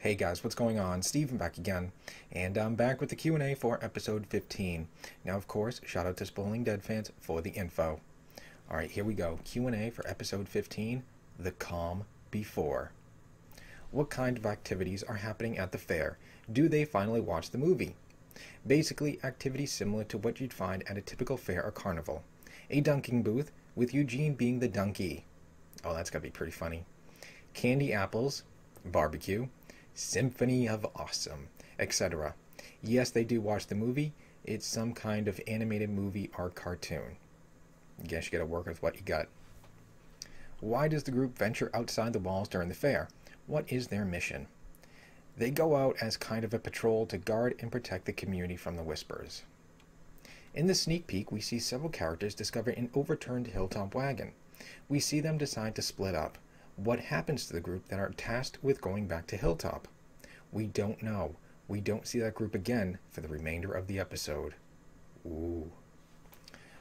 Hey guys, what's going on? Steven back again, and I'm back with the Q&A for episode 15. Now, of course, shout out to Spooling Dead fans for the info. Alright, here we go. Q&A for episode 15, The Calm Before. What kind of activities are happening at the fair? Do they finally watch the movie? Basically, activities similar to what you'd find at a typical fair or carnival. A dunking booth, with Eugene being the donkey. Oh, that's gotta be pretty funny. Candy apples, barbecue, Symphony of Awesome, etc. Yes, they do watch the movie. It's some kind of animated movie or cartoon. Guess you gotta work with what you got. Why does the group venture outside the walls during the fair? What is their mission? They go out as kind of a patrol to guard and protect the community from the Whisperers. In the sneak peek, we see several characters discover an overturned hilltop wagon. We see them decide to split up. What happens to the group that are tasked with going back to Hilltop? We don't know. We don't see that group again for the remainder of the episode. Ooh.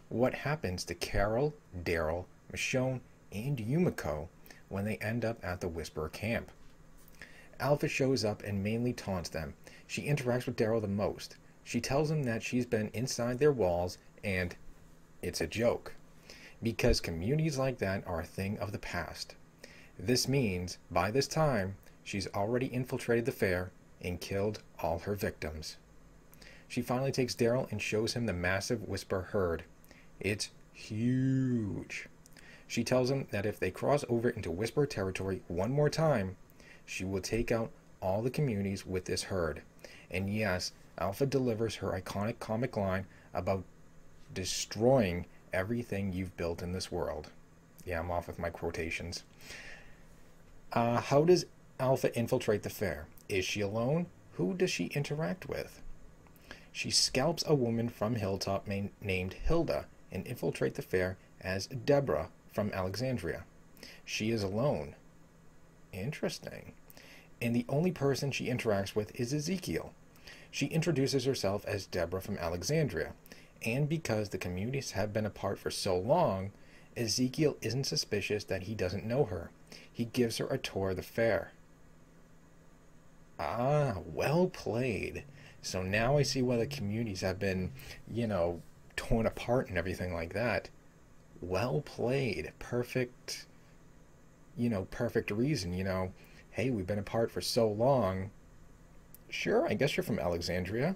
What happens to Carol, Daryl, Michonne, and Yumiko when they end up at the Whisperer camp? Alpha shows up and mainly taunts them. She interacts with Daryl the most. She tells him that she's been inside their walls and it's a joke, because communities like that are a thing of the past. This means, by this time, she's already infiltrated the fair and killed all her victims. She finally takes Daryl and shows him the massive Whisper herd. It's huge. She tells him that if they cross over into Whisper territory one more time, she will take out all the communities with this herd. And yes, Alpha delivers her iconic comic line about destroying everything you've built in this world. Yeah, I'm off with my quotations. How does Alpha infiltrate the fair? Is she alone? Who does she interact with? She scalps a woman from Hilltop named Hilda and infiltrates the fair as Deborah from Alexandria. She is alone. Interesting. And the only person she interacts with is Ezekiel. She introduces herself as Deborah from Alexandria, and because the communities have been apart for so long, Ezekiel isn't suspicious that he doesn't know her. He gives her a tour of the fair. Ah, well played. So now I see why the communities have been, torn apart and everything like that. Well played. Perfect, perfect reason, Hey, we've been apart for so long. Sure, I guess you're from Alexandria.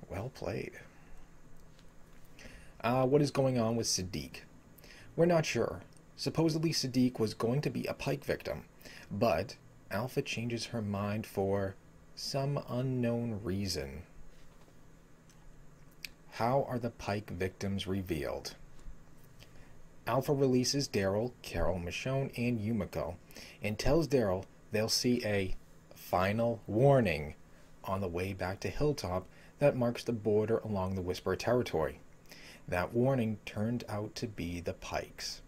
Well played. What is going on with Sadiq? We're not sure. Supposedly Sadiq was going to be a Pike victim, but Alpha changes her mind for some unknown reason. How are the Pike victims revealed? Alpha releases Daryl, Carol, Michonne, and Yumiko, and tells Daryl they'll see a final warning on the way back to Hilltop that marks the border along the Whisper territory. That warning turned out to be the Pikes.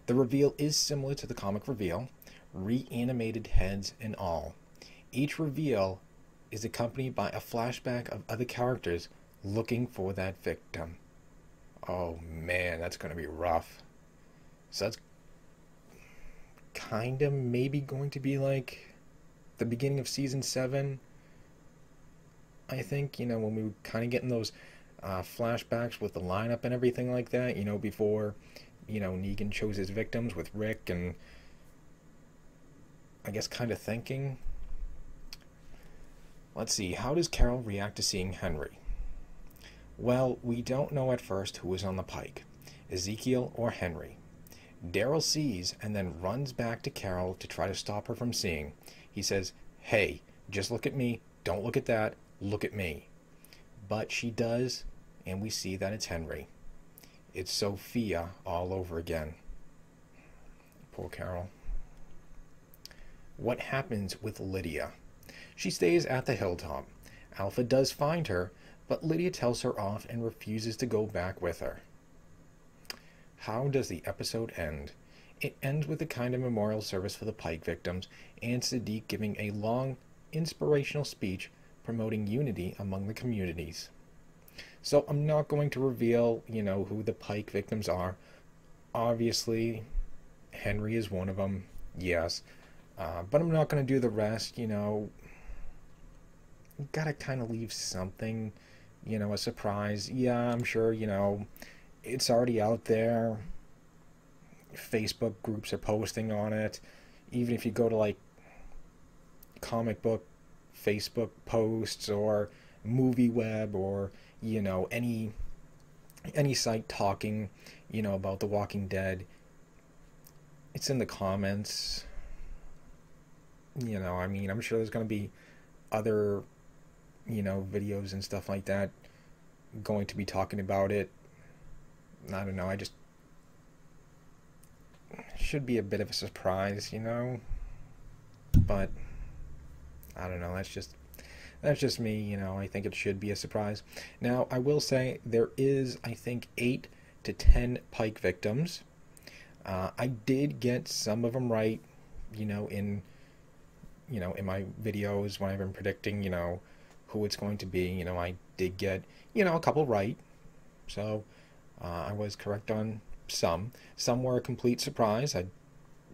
The reveal is similar to the comic reveal, reanimated heads and all. Each reveal is accompanied by a flashback of other characters looking for that victim. Oh man, that's going to be rough. So that's kind of maybe going to be like the beginning of season 7. I think, when we were kind of getting those flashbacks with the lineup and everything like that, before, Negan chose his victims with Rick and I guess kind of thinking. Let's see, how does Carol react to seeing Henry? Well, we don't know at first who is on the Pike, Ezekiel or Henry. Daryl sees and then runs back to Carol to try to stop her from seeing. He says, "Hey, just look at me, don't look at that, look at me." But she does, and we see that it's Henry. It's Sophia all over again. Poor Carol. What happens with Lydia? She stays at the Hilltop. Alpha does find her, but Lydia tells her off and refuses to go back with her. How does the episode end? It ends with a kind of memorial service for the Pike victims and Sadiq giving a long, inspirational speech promoting unity among the communities. So I'm not going to reveal, who the Pike victims are. Obviously, Henry is one of them, yes. But I'm not going to do the rest, you know. You gotta kind of leave something, you know, a surprise. Yeah, I'm sure, you know, it's already out there. Facebook groups are posting on it. Even if you go to like comic book Facebook posts or movie web or, you know, any site talking, you know, about The Walking Dead, it's in the comments. You know, I mean, I'm sure there's going to be other, you know, videos and stuff like that going to be talking about it. I don't know, I just should be a bit of a surprise, you know. But I don't know, that's just me, you know. I think it should be a surprise. Now, I will say there is, I think, 8 to 10 Pike victims. I did get some of them right, you know, in my videos when I've been predicting, you know, who it's going to be. You know, I did get, you know, a couple right. So I was correct on some. Some were a complete surprise. I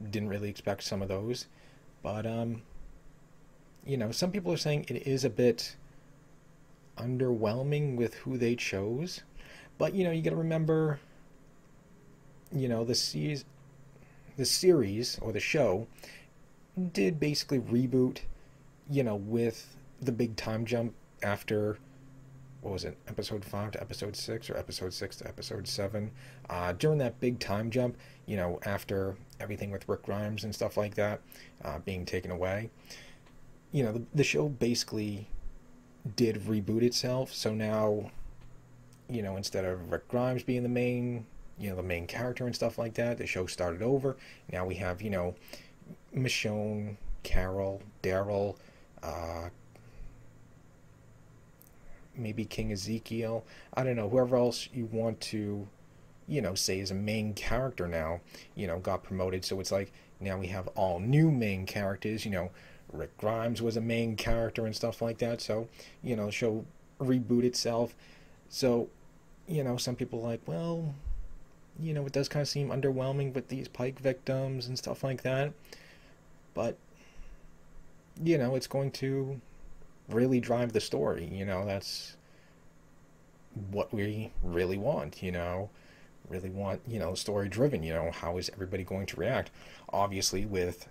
didn't really expect some of those. But, you know, some people are saying it is a bit underwhelming with who they chose. But, you know, you got to remember, you know, the series or the show did basically reboot, you know, with the big time jump after, what was it, episode 5 to episode 6 or episode 6 to episode 7. During that big time jump, you know, after everything with Rick Grimes and stuff like that being taken away, you know, the show basically did reboot itself. So now, you know, instead of Rick Grimes being the main, you know, the main character and stuff like that, the show started over. Now we have, you know, Michonne, Carol, Daryl, maybe King Ezekiel. I don't know, whoever else you want to, you know, say is a main character now, you know, got promoted. So it's like now we have all new main characters. You know, Rick Grimes was a main character and stuff like that. So, you know, the show reboot itself. So, you know, some people are like, well, you know, it does kind of seem underwhelming with these Pike victims and stuff like that. But, you know, it's going to really drive the story. You know, that's what we really want, you know. Really want, you know, story driven. You know, how is everybody going to react? Obviously, with,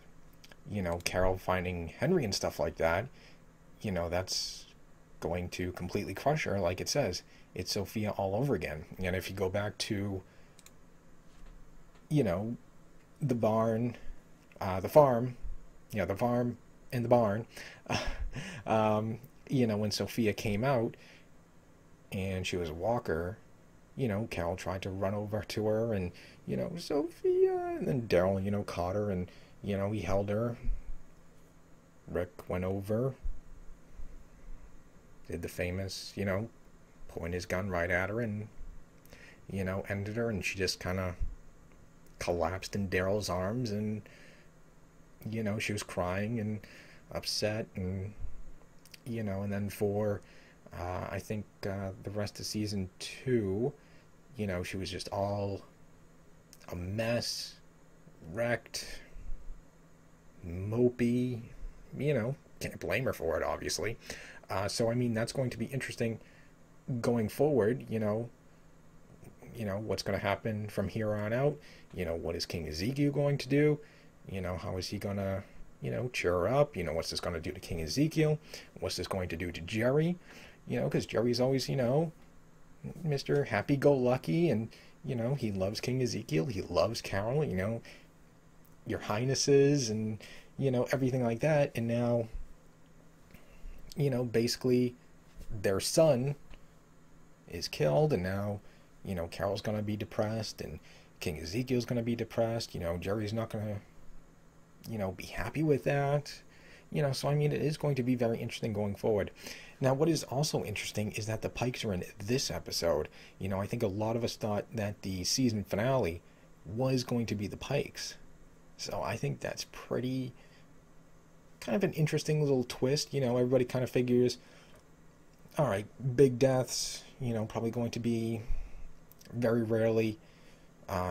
you know, Carol finding Henry and stuff like that, you know, that's going to completely crush her. Like it says, it's Sophia all over again. And if you go back to, you know, the barn, the farm, yeah, the farm and the barn, you know, when Sophia came out and she was a walker, you know, Carol tried to run over to her and, you know, Sophia, and then Daryl, you know, caught her and, you know, he held her. Rick went over, did the famous, you know, point his gun right at her and, you know, ended her, and she just kind of collapsed in Daryl's arms, and, you know, she was crying and upset, and, you know, and then for, I think, the rest of season 2, you know, she was just all a mess, wrecked, mopey, you know, can't blame her for it, obviously. So, I mean, that's going to be interesting going forward, you know, what's going to happen from here on out. You know, what is King Ezekiel going to do? You know, how is he going to, you know, cheer her up? You know, what's this going to do to King Ezekiel? What's this going to do to Jerry? You know, because Jerry's always, you know, Mr. Happy-Go-Lucky, and, you know, he loves King Ezekiel. He loves Carol, you know, your highnesses and, you know, everything like that. And now, you know, basically their son is killed, and now, you know, Carol's going to be depressed, and King Ezekiel's going to be depressed. You know, Jerry's not going to, you know, be happy with that. You know, so I mean, it is going to be very interesting going forward. Now, what is also interesting is that the Pikes are in this episode. You know, I think a lot of us thought that the season finale was going to be the Pikes. So I think that's pretty kind of an interesting little twist. You know, everybody kind of figures, all right, big deaths, you know, probably going to be very rarely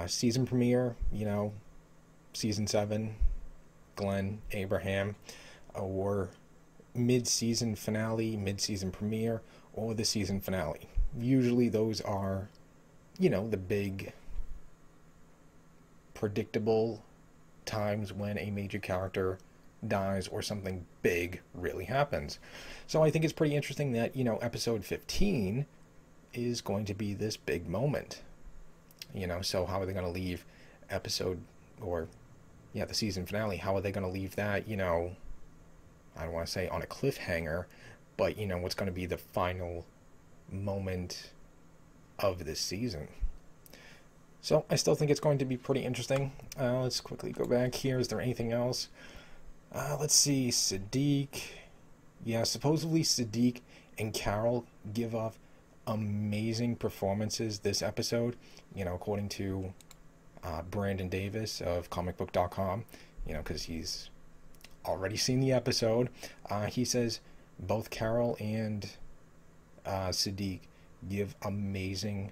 season premiere, you know, season 7, Glenn Abraham, or mid-season finale, mid-season premiere, or the season finale. Usually those are, the big, predictable times when a major character dies or something big really happens. So I think it's pretty interesting that, episode 15 is going to be this big moment. So how are they going to leave the season finale? How are they going to leave that, I don't want to say on a cliffhanger, but, what's going to be the final moment of this season? So I still think it's going to be pretty interesting. Let's quickly go back here. Is there anything else? Let's see. Siddiq. Yeah, supposedly Siddiq and Carol give off amazing performances this episode, according to Brandon Davis of comicbook.com, because he's already seen the episode. He says both Carol and Siddiq give amazing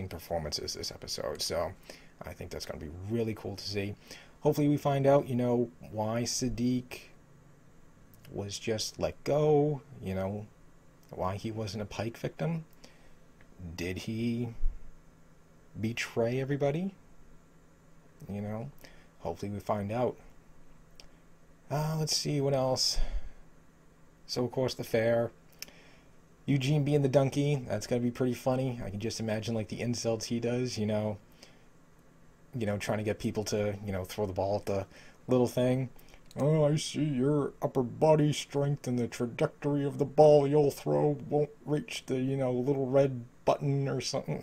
performances this episode. So I think that's going to be really cool to see. Hopefully we find out, why Siddiq was just let go, why he wasn't a Pike victim. Did he betray everybody? Hopefully we find out. Let's see what else. So of course the fair. Eugene being the donkey, that's going to be pretty funny. I can just imagine like the insults he does, trying to get people to, throw the ball at the little thing. Oh, I see your upper body strength and the trajectory of the ball you'll throw won't reach the, little red button or something.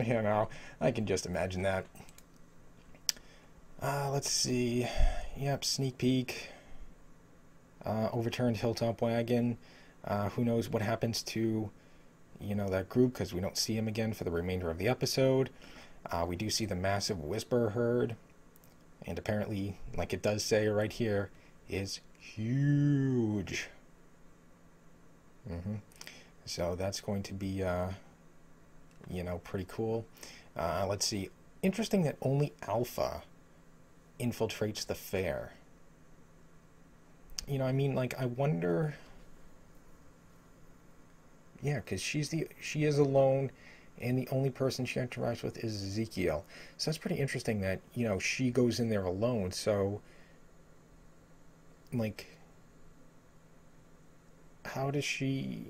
I can just imagine that. Let's see. Yep, sneak peek. Overturned Hilltop Wagon. Who knows what happens to, that group, because we don't see him again for the remainder of the episode. We do see the massive whisper herd, and apparently, like it does say right here, is huge. So that's going to be, pretty cool. Let's see. Interesting that only Alpha infiltrates the fair. I wonder. Yeah, because she is alone, and the only person she interacts with is Ezekiel. So that's pretty interesting that, she goes in there alone. So, how does she...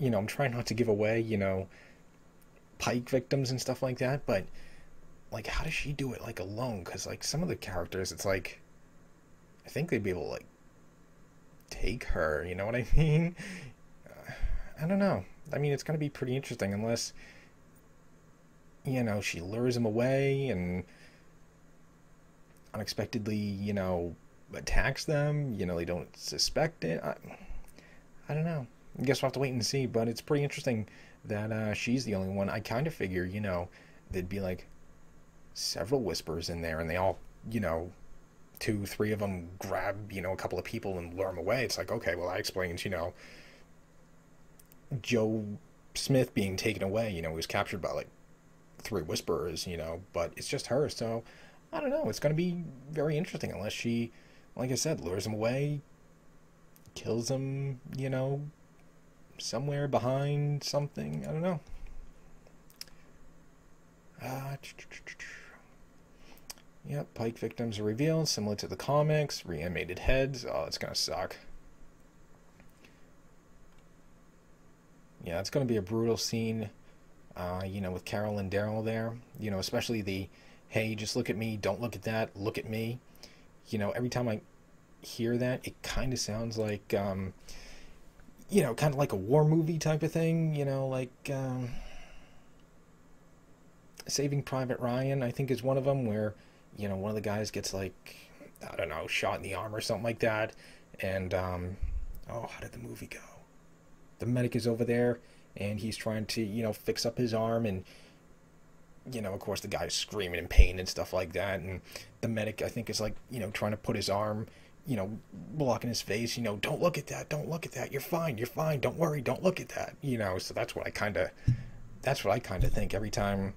I'm trying not to give away, Pike victims and stuff like that, but, how does she do it, alone? Because, some of the characters, it's I think they'd be able to, take her, you know what I mean? I don't know. It's going to be pretty interesting unless, she lures him away and unexpectedly, attacks them, they don't suspect it. I don't know. I guess we'll have to wait and see, but it's pretty interesting that she's the only one. I kind of figure, there'd be, several whispers in there, and they all, 2, 3 of them grab, a couple of people and lure them away. It's okay, well, that explains, Joe Smith being taken away, he was captured by, 3 whisperers, but it's just her, so, I don't know, it's going to be very interesting, unless she, like I said, lures him away, kills him, somewhere behind something, I don't know. Yep, Pike victims are revealed, similar to the comics. Reanimated heads. Oh, it's going to suck. Yeah, it's going to be a brutal scene, with Carol and Daryl there. Especially the, hey, just look at me, don't look at that, look at me. Every time I hear that, it kind of sounds like, kind of like a war movie type of thing. Saving Private Ryan, I think, is one of them, where... one of the guys gets, I don't know, shot in the arm or something like that. And, how did the movie go? The medic is over there, and he's trying to, fix up his arm. And, of course, the guy's screaming in pain and stuff like that. And the medic, I think, is, trying to put his arm, blocking his face. Don't look at that, don't look at that. You're fine, don't worry, don't look at that. So that's what I kind of think every time...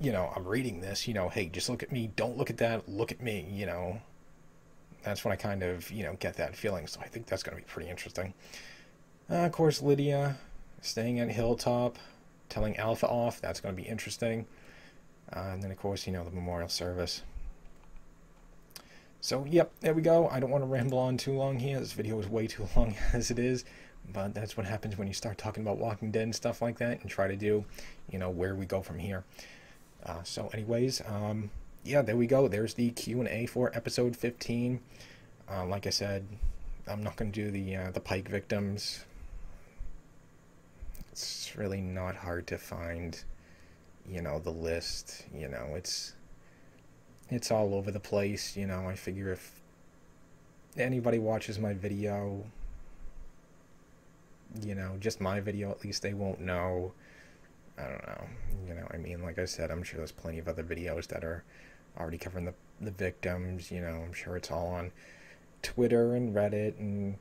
I'm reading this, hey, just look at me, don't look at that, look at me, That's when I kind of, get that feeling. So I think that's going to be pretty interesting. Of course, Lydia staying at Hilltop, telling Alpha off. That's going to be interesting. And then, of course, the memorial service. So, yep, there we go. I don't want to ramble on too long here. This video is way too long as it is. But that's what happens when you start talking about Walking Dead and stuff like that and try to do, where we go from here. So anyways, yeah, there we go. There's the Q&A for episode 15. Like I said, I'm not going to do the Pike victims. It's really not hard to find, the list. It's all over the place. I figure if anybody watches my video, just my video, at least they won't know. I don't know. Like I said, I'm sure there's plenty of other videos that are already covering the victims. I'm sure it's all on Twitter and Reddit and,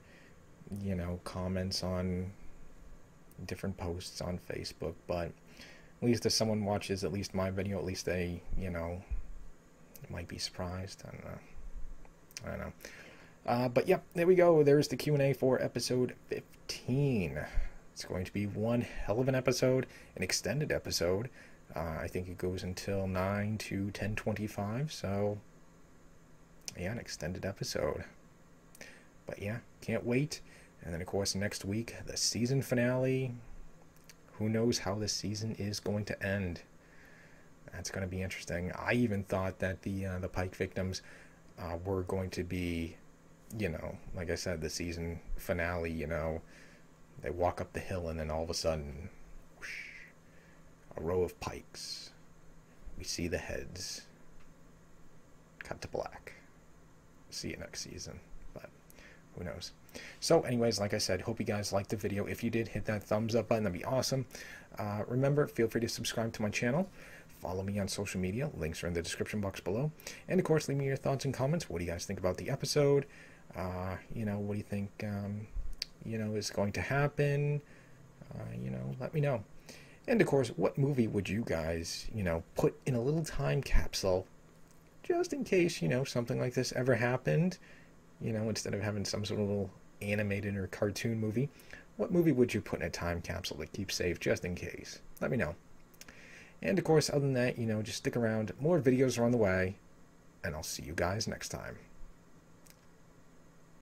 comments on different posts on Facebook. But at least if someone watches at least my video, at least they, might be surprised. I don't know. But yeah, there we go. There's the Q&A for episode 15. It's going to be one hell of an episode, an extended episode. I think it goes until 9 to 10:25, so yeah, an extended episode. But yeah, can't wait. And then, of course, next week, the season finale. Who knows how this season is going to end? That's going to be interesting. I even thought that the Pike victims were going to be, like I said, the season finale, they walk up the hill and then all of a sudden, whoosh, a row of pikes. We see the heads. Cut to black. See you next season. But who knows? So anyways, like I said, hope you guys liked the video. If you did, hit that thumbs up button. That'd be awesome. Remember, feel free to subscribe to my channel. Follow me on social media. Links are in the description box below. And of course, leave me your thoughts and comments. What do you guys think about the episode? What do you think, is going to happen? Let me know. And of course, what movie would you guys, put in a little time capsule just in case, something like this ever happened? Instead of having some sort of little animated or cartoon movie, what movie would you put in a time capsule to keep safe just in case? Let me know. And of course, other than that, just stick around. More videos are on the way, and I'll see you guys next time.